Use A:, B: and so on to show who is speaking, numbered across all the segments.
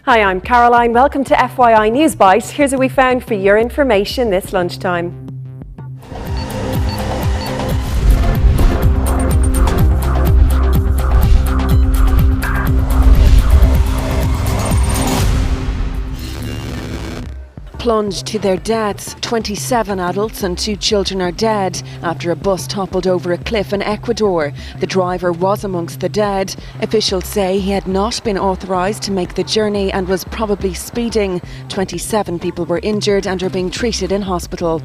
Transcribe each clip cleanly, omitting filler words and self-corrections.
A: Hi, I'm Caroline. Welcome to FYI Newsbyte. Here's what we found for your information this lunchtime. Plunged to their deaths, 27 adults and 2 children are dead after a bus toppled over a cliff in Ecuador. The driver was amongst the dead. Officials say he had not been authorised to make the journey and was probably speeding. 27 people were injured and are being treated in hospital.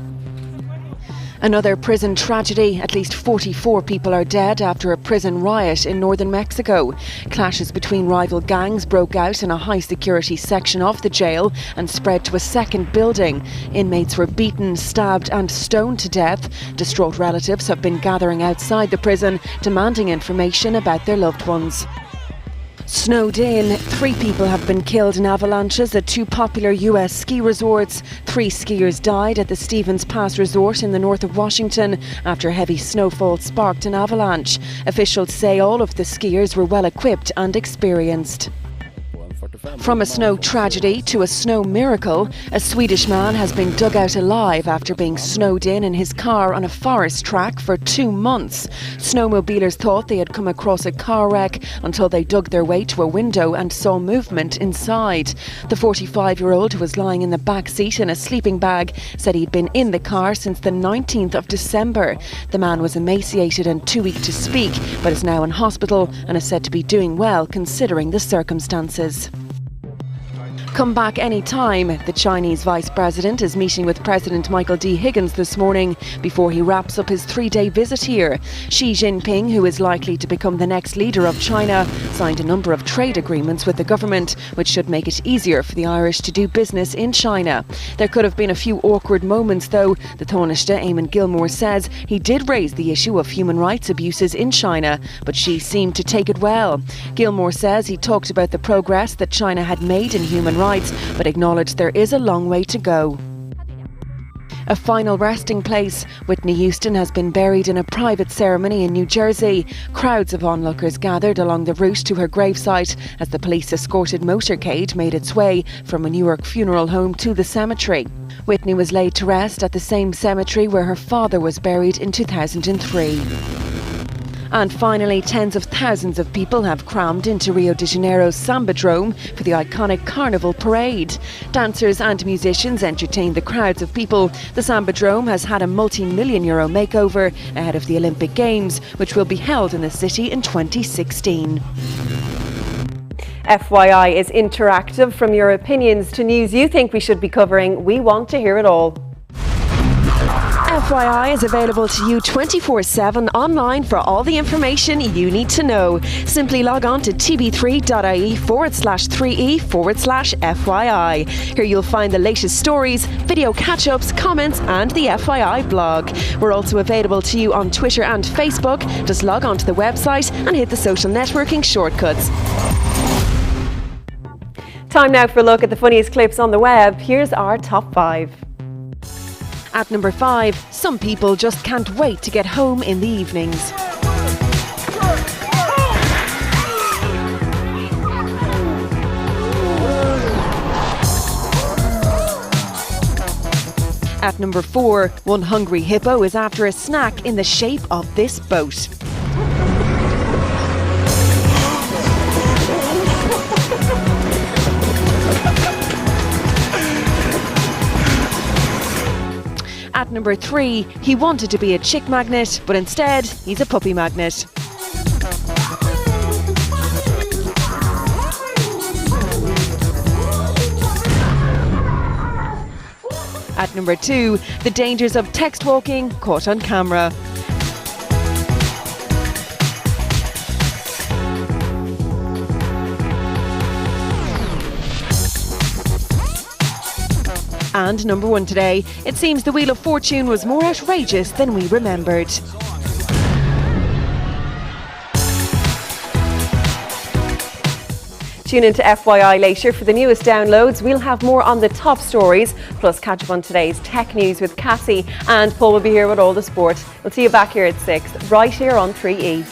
A: Another prison tragedy. At least 44 people are dead after a prison riot in northern Mexico. Clashes between rival gangs broke out in a high-security section of the jail and spread to a second building. Inmates were beaten, stabbed and stoned to death. Distraught relatives have been gathering outside the prison, demanding information about their loved ones. Snowed in, 3 people have been killed in avalanches at 2 popular US ski resorts. 3 skiers died at the Stevens Pass Resort in the north of Washington after heavy snowfall sparked an avalanche. Officials say all of the skiers were well equipped and experienced. From a snow tragedy to a snow miracle, a Swedish man has been dug out alive after being snowed in his car on a forest track for 2 months. Snowmobilers thought they had come across a car wreck until they dug their way to a window and saw movement inside. The 45-year-old, who was lying in the back seat in a sleeping bag, said he'd been in the car since the 19th of December. The man was emaciated and too weak to speak, but is now in hospital and is said to be doing well considering the circumstances. Come back any time. The Chinese Vice President is meeting with President Michael D. Higgins this morning before he wraps up his 3-day visit here. Xi Jinping, who is likely to become the next leader of China, signed a number of trade agreements with the government, which should make it easier for the Irish to do business in China. There could have been a few awkward moments, though. The Taoiseach, Eamon Gilmore, says he did raise the issue of human rights abuses in China, but Xi seemed to take it well. Gilmore says he talked about the progress that China had made in human rights, but acknowledged there is a long way to go. A final resting place. Whitney Houston has been buried in a private ceremony in New Jersey. Crowds of onlookers gathered along the route to her gravesite as the police-escorted motorcade made its way from a Newark funeral home to the cemetery. Whitney was laid to rest at the same cemetery where her father was buried in 2003. And finally, tens of thousands of people have crammed into Rio de Janeiro's Sambadrome for the iconic Carnival parade. Dancers and musicians entertained the crowds of people. The Sambadrome has had a multi-million-euro makeover ahead of the Olympic Games, which will be held in the city in 2016. FYI is interactive. From your opinions to news you think we should be covering, we want to hear it all. FYI is available to you 24/7 online for all the information you need to know. Simply log on to tv3.ie/3e/FYI. Here you'll find the latest stories, video catch-ups, comments and the FYI blog. We're also available to you on Twitter and Facebook. Just log on to the website and hit the social networking shortcuts. Time now for a look at the funniest clips on the web. Here's our top 5. At number 5, some people just can't wait to get home in the evenings. At number 4, one hungry hippo is after a snack in the shape of this boat. At number 3, he wanted to be a chick magnet, but instead he's a puppy magnet. At number 2, the dangers of text walking caught on camera. And number 1 today, it seems the Wheel of Fortune was more outrageous than we remembered. Tune into FYI later for the newest downloads. We'll have more on the top stories, plus catch up on today's tech news with Cassie, and Paul will be here with all the sport. We'll see you back here at 6, right here on 3E.